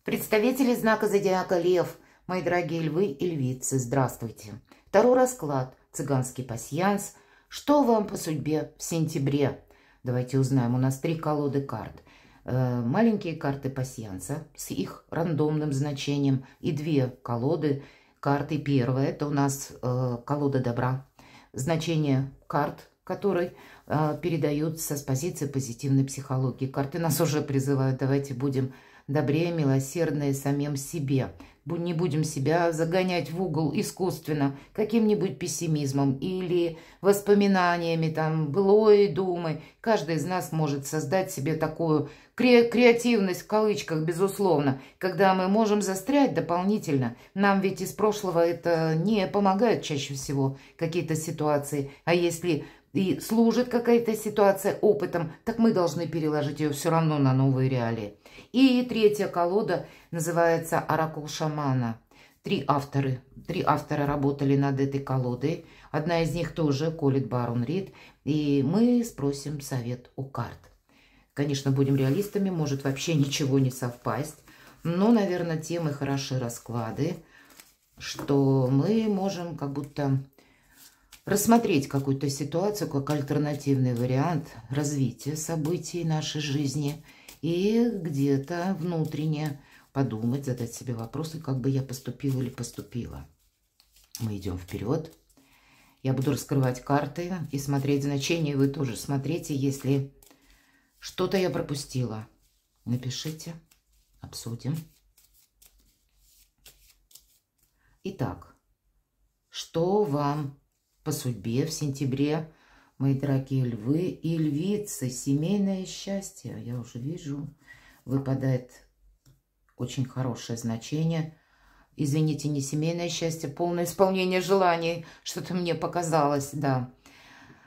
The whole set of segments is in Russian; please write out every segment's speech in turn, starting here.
Представители знака зодиака Лев, мои дорогие львы и львицы, здравствуйте. Второй расклад, цыганский пасьянс. Что вам по судьбе в сентябре? Давайте узнаем. У нас 3 колоды карт. Маленькие карты пасьянса с их рандомным значением и 2 колоды карты. Первая — это у нас колода добра. Значение карт, которые передаются с позиции позитивной психологии. Карты нас уже призывают: давайте будем добрее, милосердные самим себе. Не будем себя загонять в угол искусственно каким-нибудь пессимизмом или воспоминаниями, былой думы. Каждый из нас может создать себе такую креативность, в кавычках, безусловно, когда мы можем застрять дополнительно. Нам ведь из прошлого это не помогает чаще всего, какие-то ситуации. А если и служит какая-то ситуация опытом, так мы должны переложить ее все равно на новые реалии. И третья колода называется «Оракул шамана». Три автора работали над этой колодой. Одна из них тоже Колет Барон Рид. И мы спросим совет у карт. Конечно, будем реалистами, может вообще ничего не совпасть. Но, наверное, тем и хороши расклады, что мы можем как будто рассмотреть какую-то ситуацию как альтернативный вариант развития событий нашей жизни и где-то внутренне подумать, задать себе вопросы, как бы я поступила или поступила. Мы идем вперед. Я буду раскрывать карты и смотреть значения. Вы тоже смотрите, если что-то я пропустила. Напишите, обсудим. Итак, что вам по судьбе в сентябре, мои дорогие львы и львицы? Семейное счастье. Я уже вижу, выпадает очень хорошее значение. Извините, не семейное счастье, полное исполнение желаний. Что-то мне показалось, да.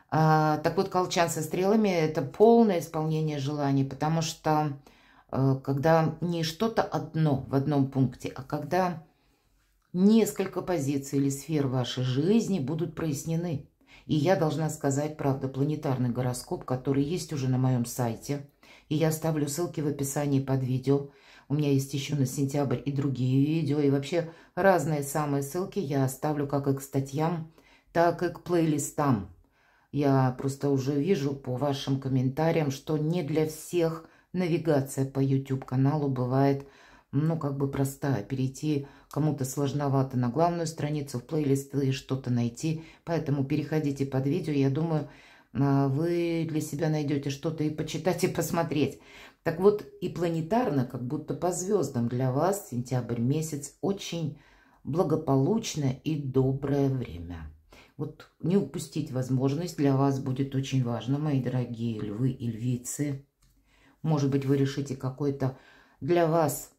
Так вот, колчан со стрелами — это полное исполнение желаний, потому что когда не что-то одно в одном пункте, а когда несколько позиций или сфер вашей жизни будут прояснены. И я должна сказать, правда, планетарный гороскоп, который есть уже на моем сайте. И я оставлю ссылки в описании под видео. У меня есть еще на сентябрь и другие видео. И вообще разные самые ссылки я оставлю как и к статьям, так и к плейлистам. Я просто уже вижу по вашим комментариям, что не для всех навигация по YouTube-каналу бывает, простая. Перейти кому-то сложновато на главную страницу, в плейлисты что-то найти. Поэтому переходите под видео. Я думаю, вы для себя найдете что-то и почитать, и посмотреть. Так вот, и планетарно, как будто по звездам для вас сентябрь месяц очень благополучное и доброе время. Вот не упустить возможность для вас будет очень важно, мои дорогие львы и львицы. Может быть, вы решите какой-то для вас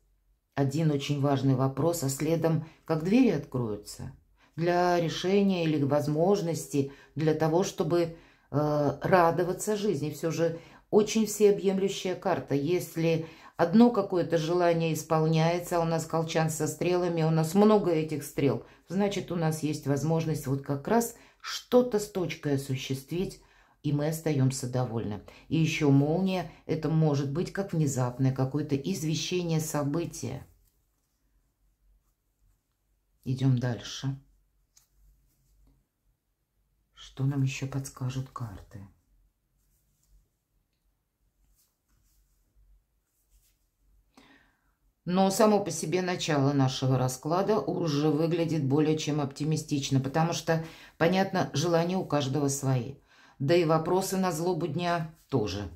один очень важный вопрос, а следом как двери откроются для решения или возможности, для того, чтобы радоваться жизни. Все же очень всеобъемлющая карта. Если одно какое-то желание исполняется, а у нас колчан со стрелами, у нас много этих стрел, значит, у нас есть возможность вот как раз что-то с точкой осуществить, и мы остаемся довольны. И еще молния — это может быть как внезапное какое-то извещение события. Идем дальше. Что нам еще подскажут карты? Но само по себе начало нашего расклада уже выглядит более чем оптимистично, потому что, понятно, желания у каждого свои. Да и вопросы на злобу дня тоже.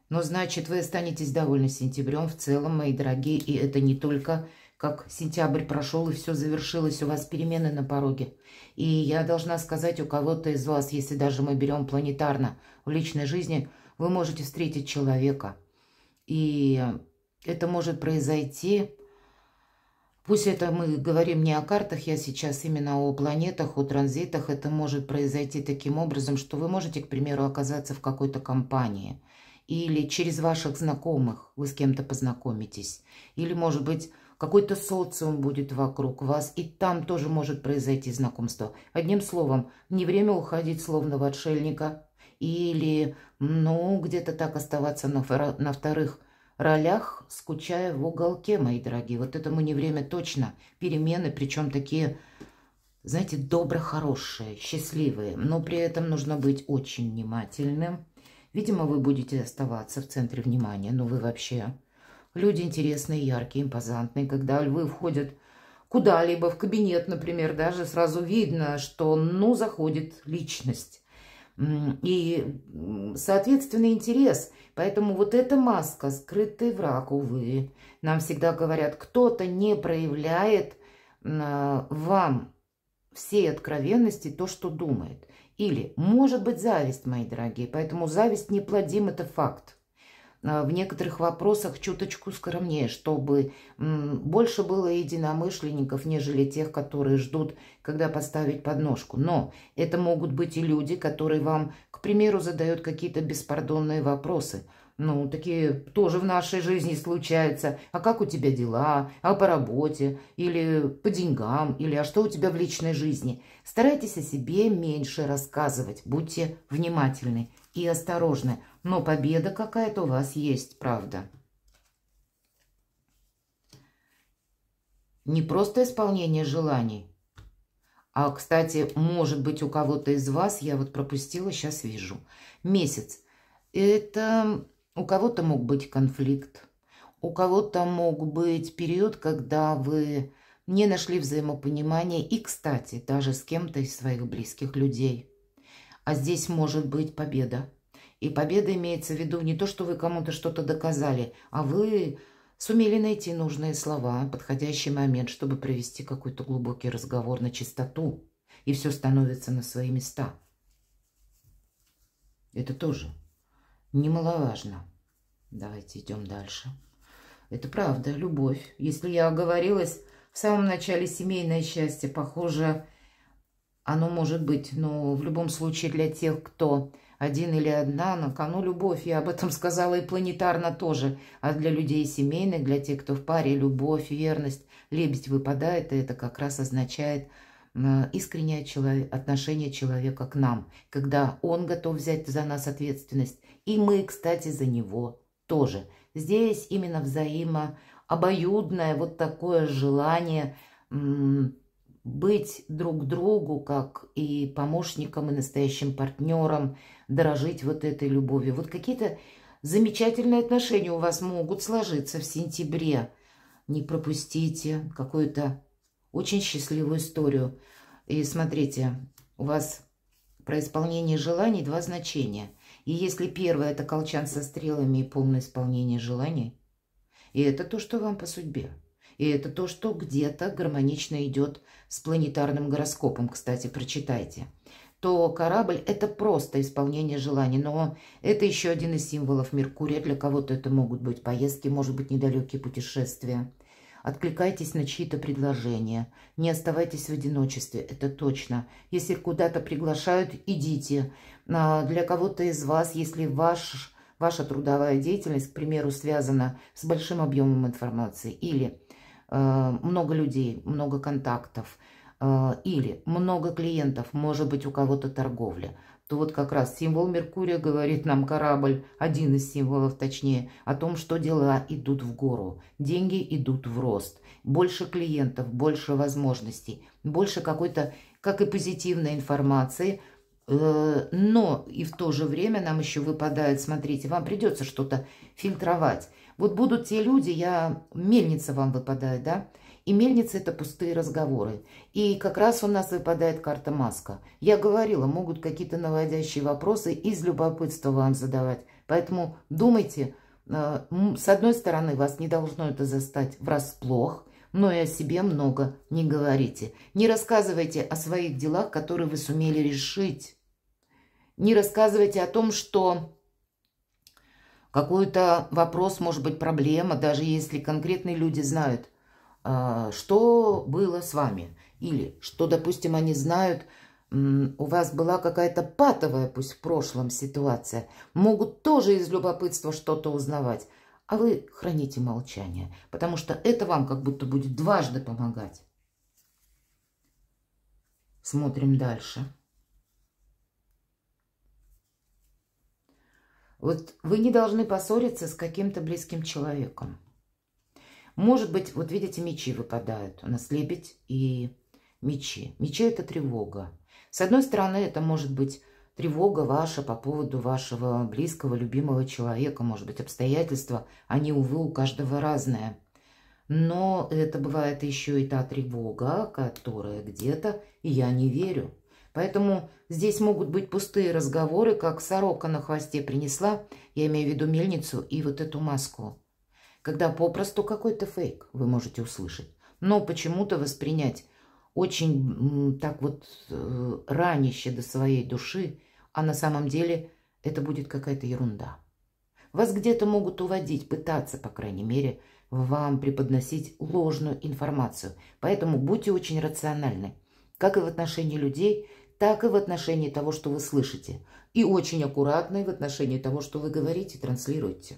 Но значит, вы останетесь довольны сентябрем в целом, мои дорогие, и это не только как сентябрь прошел и все завершилось, у вас перемены на пороге. И я должна сказать, у кого-то из вас, если даже мы берем планетарно в личной жизни, вы можете встретить человека. И это может произойти, пусть это мы говорим не о картах, я сейчас именно о планетах, о транзитах, это может произойти таким образом, что вы можете, к примеру, оказаться в какой-то компании, или через ваших знакомых вы с кем-то познакомитесь, или, может быть, какой-то социум будет вокруг вас, и там тоже может произойти знакомство. Одним словом, не время уходить словно в отшельника, или, где-то так оставаться на вторых ролях, скучая в уголке, мои дорогие. Вот этому не время точно. Перемены, причем такие, знаете, добро-хорошие, счастливые. Но при этом нужно быть очень внимательным. Видимо, вы будете оставаться в центре внимания, но вы вообще люди интересные, яркие, импозантные. Когда львы входят куда-либо, в кабинет, например, даже сразу видно, что, ну, заходит личность. И, соответственно, интерес. Поэтому вот эта маска, скрытый враг, увы. Нам всегда говорят, кто-то не проявляет вам всей откровенности то, что думает. Или, может быть, зависть, мои дорогие. Поэтому зависть неплодим, это факт. В некоторых вопросах чуточку скромнее, чтобы больше было единомышленников, нежели тех, которые ждут, когда поставить подножку. Но это могут быть и люди, которые вам, к примеру, задают какие-то беспардонные вопросы. Ну, такие тоже в нашей жизни случаются. А как у тебя дела? А по работе? Или по деньгам? Или а что у тебя в личной жизни? Старайтесь о себе меньше рассказывать. Будьте внимательны и осторожны. Но победа какая-то у вас есть, правда. Не просто исполнение желаний. А, кстати, может быть, у кого-то из вас, я вот пропустила, сейчас вижу, месяц. Это у кого-то мог быть конфликт. У кого-то мог быть период, когда вы не нашли взаимопонимания. И, кстати, даже с кем-то из своих близких людей. А здесь может быть победа. И победа имеется в виду не то, что вы кому-то что-то доказали, а вы сумели найти нужные слова, подходящий момент, чтобы провести какой-то глубокий разговор на чистоту. И все становится на свои места. Это тоже немаловажно. Давайте идем дальше. Это правда, любовь. Если я оговорилась в самом начале семейное счастье, похоже, оно может быть, но в любом случае для тех, кто один или одна, на кону любовь. Я об этом сказала и планетарно тоже. А для людей семейных, для тех, кто в паре, любовь, верность. Лебедь выпадает, и это как раз означает искреннее отношение человека к нам. Когда он готов взять за нас ответственность. И мы, кстати, за него тоже. Здесь именно взаимообоюдное вот такое желание быть друг другу, как и помощником, и настоящим партнером, дорожить вот этой любовью. Вот какие-то замечательные отношения у вас могут сложиться в сентябре. Не пропустите какую-то очень счастливую историю. И смотрите, у вас про исполнение желаний два значения. И если первое – это колчан со стрелами и полное исполнение желаний, и это то, что вам по судьбе. И это то, что где-то гармонично идет с планетарным гороскопом, кстати, прочитайте. То корабль – это просто исполнение желаний, но это еще один из символов Меркурия. Для кого-то это могут быть поездки, может быть, недалекие путешествия. Откликайтесь на чьи-то предложения. Не оставайтесь в одиночестве, это точно. Если куда-то приглашают, идите. Для кого-то из вас, если ваша трудовая деятельность, к примеру, связана с большим объемом информации или много людей, много контактов или много клиентов, может быть, у кого-то торговля, то вот как раз символ Меркурия говорит нам корабль, один из символов точнее, о том, что дела идут в гору, деньги идут в рост, больше клиентов, больше возможностей, больше какой-то, как и позитивной информации, но и в то же время нам еще выпадает, смотрите, вам придется что-то фильтровать. Вот будут те люди, мельница вам выпадает, да? И мельница – это пустые разговоры. И как раз у нас выпадает карта маска. Я говорила, могут какие-то наводящие вопросы из любопытства вам задавать. Поэтому думайте, с одной стороны, вас не должно это застать врасплох, но и о себе много не говорите. Не рассказывайте о своих делах, которые вы сумели решить. Не рассказывайте о том, что какой-то вопрос, может быть, проблема, даже если конкретные люди знают, что было с вами. Или что, допустим, они знают, у вас была какая-то патовая, пусть в прошлом, ситуация. Могут тоже из любопытства что-то узнавать. А вы храните молчание, потому что это вам как будто будет дважды помогать. Смотрим дальше. Вот вы не должны поссориться с каким-то близким человеком. Может быть, вот видите, мечи выпадают. У нас лебедь и мечи. Мечи – это тревога. С одной стороны, это может быть тревога ваша по поводу вашего близкого, любимого человека. Может быть, обстоятельства, они, увы, у каждого разные. Но это бывает еще и та тревога, которая где-то, и я не верю. Поэтому здесь могут быть пустые разговоры, как сорока на хвосте принесла, я имею в виду мельницу и вот эту маску. Когда попросту какой-то фейк вы можете услышать, но почему-то воспринять очень так вот раняще до своей души, а на самом деле это будет какая-то ерунда. Вас где-то могут уводить, пытаться, по крайней мере, вам преподносить ложную информацию. Поэтому будьте очень рациональны, как и в отношении людей, так и в отношении того, что вы слышите. И очень аккуратны в отношении того, что вы говорите, транслируете.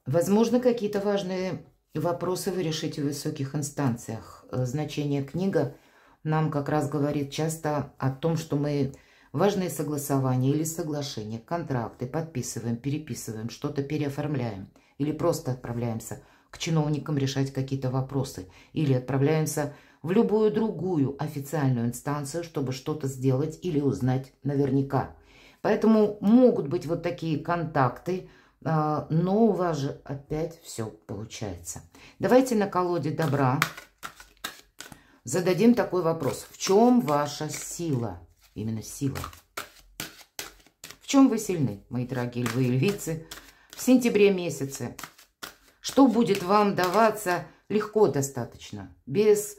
Возможно, какие-то важные вопросы вы решите в высоких инстанциях. Значение книга нам как раз говорит часто о том, что мы важные согласования или соглашения, контракты подписываем, переписываем, что-то переоформляем или просто отправляемся к чиновникам решать какие-то вопросы или отправляемся в любую другую официальную инстанцию, чтобы что-то сделать или узнать наверняка. Поэтому могут быть вот такие контакты, но у вас же опять все получается. Давайте на колоде добра зададим такой вопрос. В чем ваша сила? Именно сила. В чем вы сильны, мои дорогие львы и львицы, в сентябре месяце? Что будет вам даваться легко достаточно, без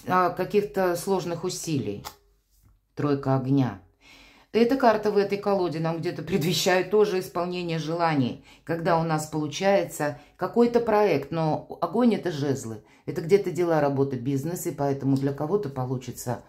каких-то сложных усилий? Тройка огня. Эта карта в этой колоде нам где-то предвещает тоже исполнение желаний, когда у нас получается какой-то проект, но огонь – это жезлы, это где-то дела, работа, бизнес, и поэтому для кого-то получится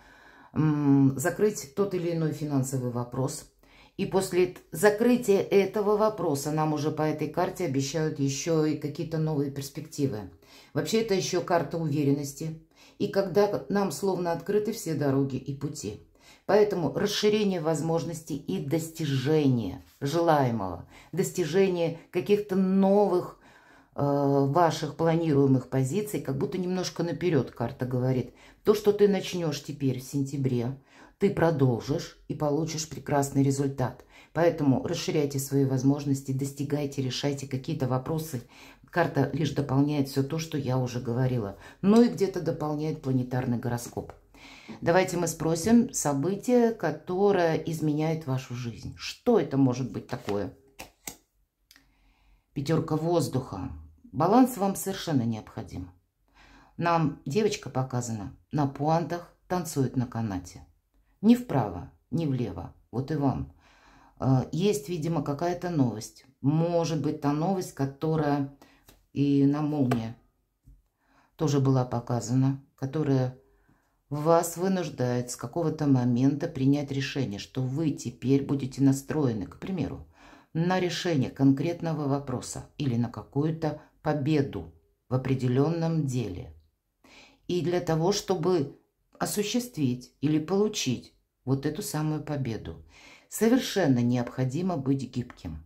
закрыть тот или иной финансовый вопрос. И после закрытия этого вопроса нам уже по этой карте обещают еще и какие-то новые перспективы. Вообще это еще карта уверенности, и когда нам словно открыты все дороги и пути. Поэтому расширение возможностей и достижение желаемого, достижение каких-то новых ваших планируемых позиций, как будто немножко наперед карта говорит. То, что ты начнешь теперь в сентябре, ты продолжишь и получишь прекрасный результат. Поэтому расширяйте свои возможности, достигайте, решайте какие-то вопросы. Карта лишь дополняет все то, что я уже говорила, но и где-то дополняет планетарный гороскоп. Давайте мы спросим событие, которое изменяет вашу жизнь. Что это может быть такое? Пятерка воздуха. Баланс вам совершенно необходим. Нам девочка показана на пуантах, танцует на канате. Ни вправо, ни влево. Вот и вам. Есть, видимо, какая-то новость. Может быть, та новость, которая и на молнии тоже была показана, которая вас вынуждает с какого-то момента принять решение, что вы теперь будете настроены, к примеру, на решение конкретного вопроса или на какую-то победу в определенном деле. И для того, чтобы осуществить или получить вот эту самую победу, совершенно необходимо быть гибким.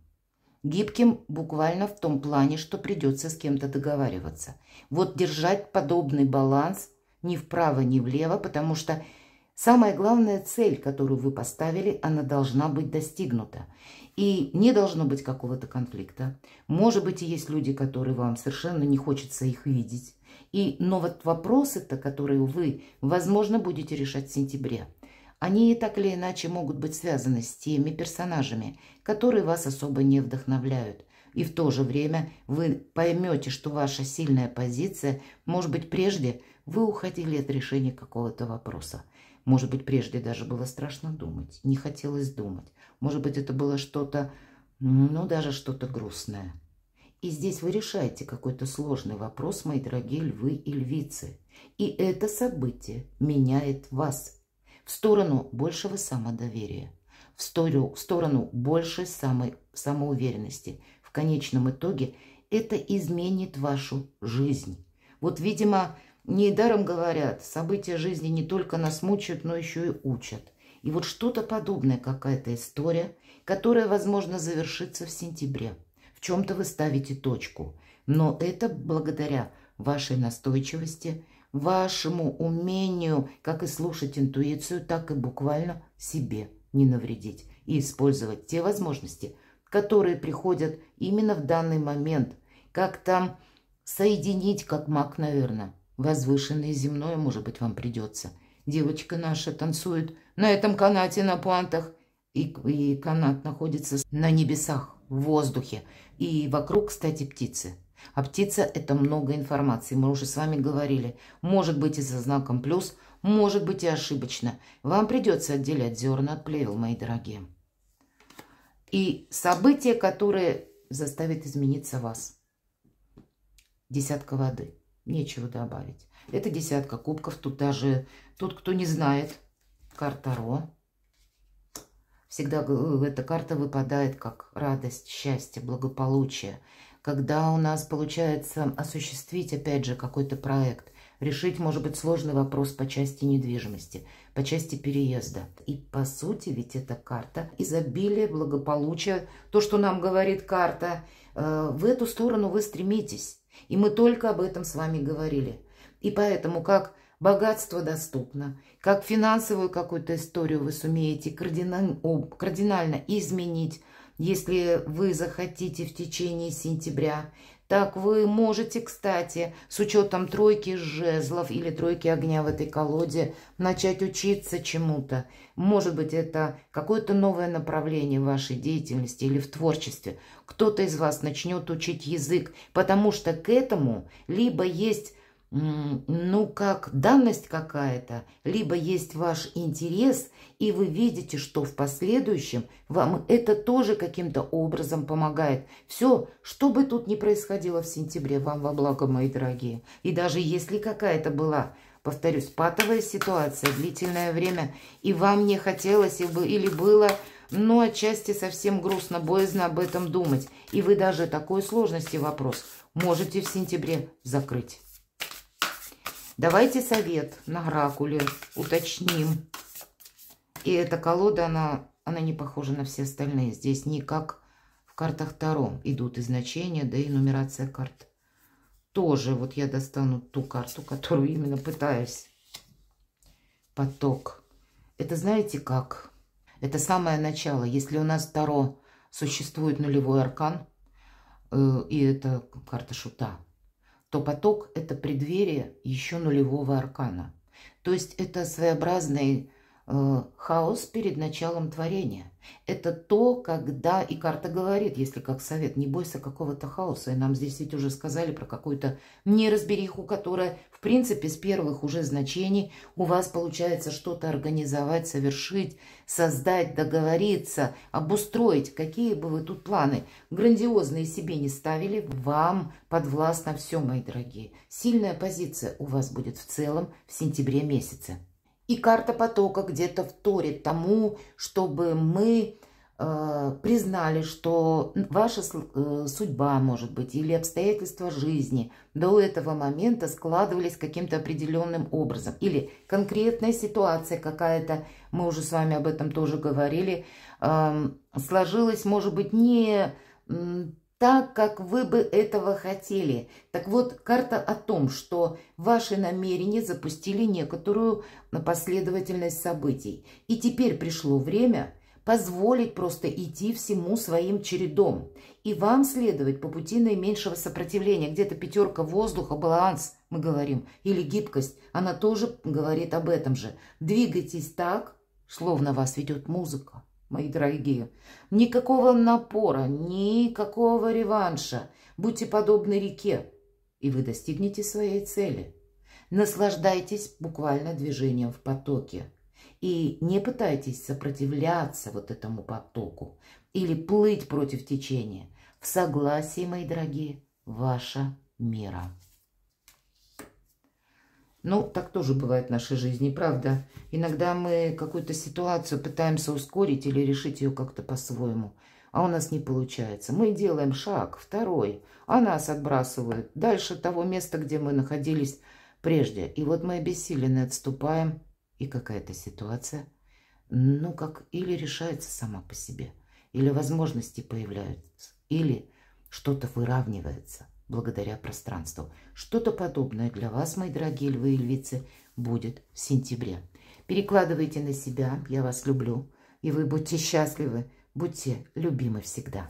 Гибким буквально в том плане, что придется с кем-то договариваться. Вот держать подобный баланс ни вправо, ни влево, потому что самая главная цель, которую вы поставили, она должна быть достигнута. И не должно быть какого-то конфликта. Может быть, и есть люди, которые вам совершенно не хочется их видеть. Но вот вопросы-то, которые вы, возможно, будете решать в сентябре, они так или иначе могут быть связаны с теми персонажами, которые вас особо не вдохновляют. И в то же время вы поймете, что ваша сильная позиция, может быть, прежде вы уходили от решения какого-то вопроса. Может быть, прежде даже было страшно думать, не хотелось думать. Может быть, это было что-то, ну, даже что-то грустное. И здесь вы решаете какой-то сложный вопрос, мои дорогие львы и львицы. И это событие меняет вас в сторону большего самодоверия, в сторону большей самоуверенности. В конечном итоге это изменит вашу жизнь. Вот, видимо, недаром говорят, события жизни не только нас мучают, но еще и учат. И вот что-то подобное, какая-то история, которая, возможно, завершится в сентябре. В чем-то вы ставите точку. Но это благодаря вашей настойчивости, вашему умению как и слушать интуицию, так и буквально себе не навредить. И использовать те возможности, которые приходят именно в данный момент. Как там соединить, как маг, наверное. Возвышенное и земное, может быть, вам придется. Девочка наша танцует на этом канате на пуантах. И канат находится на небесах, в воздухе. И вокруг, кстати, птицы. А птица – это много информации. Мы уже с вами говорили. Может быть и со знаком плюс, может быть и ошибочно. Вам придется отделять зерна от плевел, мои дорогие. И события, которые заставят измениться вас. Десятка воды. Нечего добавить. Это десятка кубков. Тут даже тот, кто не знает, карта Ро. Всегда эта карта выпадает как радость, счастье, благополучие. Когда у нас получается осуществить, опять же, какой-то проект, решить, может быть, сложный вопрос по части недвижимости, по части переезда. И, по сути, ведь эта карта изобилия, благополучия, то, что нам говорит карта, в эту сторону вы стремитесь. И мы только об этом с вами говорили. И поэтому, как богатство доступно, как финансовую какую-то историю вы сумеете кардинально изменить, если вы захотите в течение сентября, так вы можете, кстати, с учетом тройки жезлов или тройки огня в этой колоде, начать учиться чему-то. Может быть, это какое-то новое направление в вашей деятельности или в творчестве. Кто-то из вас начнет учить язык, потому что к этому либо есть ну, как данность какая-то, либо есть ваш интерес, и вы видите, что в последующем вам это тоже каким-то образом помогает. Все, что бы тут ни происходило в сентябре, вам во благо, мои дорогие. И даже если какая-то была, повторюсь, патовая ситуация, длительное время, и вам не хотелось, или было, ну, отчасти совсем грустно, боязно об этом думать, и вы даже такой сложности вопрос можете в сентябре закрыть. Давайте совет на оракуле, уточним. И эта колода, она не похожа на все остальные. Здесь не как в картах Таро идут и значения, да и нумерация карт. Тоже вот я достану ту карту, которую именно пытаюсь. Поток. Это знаете как? Это самое начало. Если у нас Таро существует нулевой аркан, и это карта шута, то поток – это преддверие еще нулевого аркана. То есть это своеобразный хаос перед началом творения. Это то, когда, и карта говорит, если как совет, не бойся какого-то хаоса. И нам здесь ведь уже сказали про какую-то неразбериху, которая, в принципе, с первых уже значений у вас получается что-то организовать, совершить, создать, договориться, обустроить. Какие бы вы тут планы грандиозные себе не ставили, вам подвластно все, мои дорогие. Сильная позиция у вас будет в целом в сентябре месяце. И карта потока где-то вторит тому, чтобы мы признали, что ваша судьба, может быть, или обстоятельства жизни до этого момента складывались каким-то определенным образом. Или конкретная ситуация какая-то, мы уже с вами об этом тоже говорили, сложилась, может быть, не так, как вы бы этого хотели. Так вот, карта о том, что ваши намерения запустили некоторую последовательность событий. И теперь пришло время позволить просто идти всему своим чередом. И вам следовать по пути наименьшего сопротивления. Где-то пятерка воздуха, баланс, мы говорим, или гибкость. Она тоже говорит об этом же. Двигайтесь так, словно вас ведет музыка. Мои дорогие, никакого напора, никакого реванша. Будьте подобны реке, и вы достигнете своей цели. Наслаждайтесь буквально движением в потоке. И не пытайтесь сопротивляться вот этому потоку или плыть против течения. В согласии, мои дорогие, ваша мера. Ну, так тоже бывает в нашей жизни, правда? Иногда мы какую-то ситуацию пытаемся ускорить или решить ее как-то по-своему. а у нас не получается. Мы делаем шаг, второй, а нас отбрасывают дальше того места, где мы находились прежде. И вот мы обессилены отступаем, и какая-то ситуация, ну, как или решается сама по себе, или возможности появляются, или что-то выравнивается благодаря пространству. Что-то подобное для вас, мои дорогие львы и львицы, будет в сентябре. Перекладывайте на себя, я вас люблю, и вы будьте счастливы, будьте любимы всегда.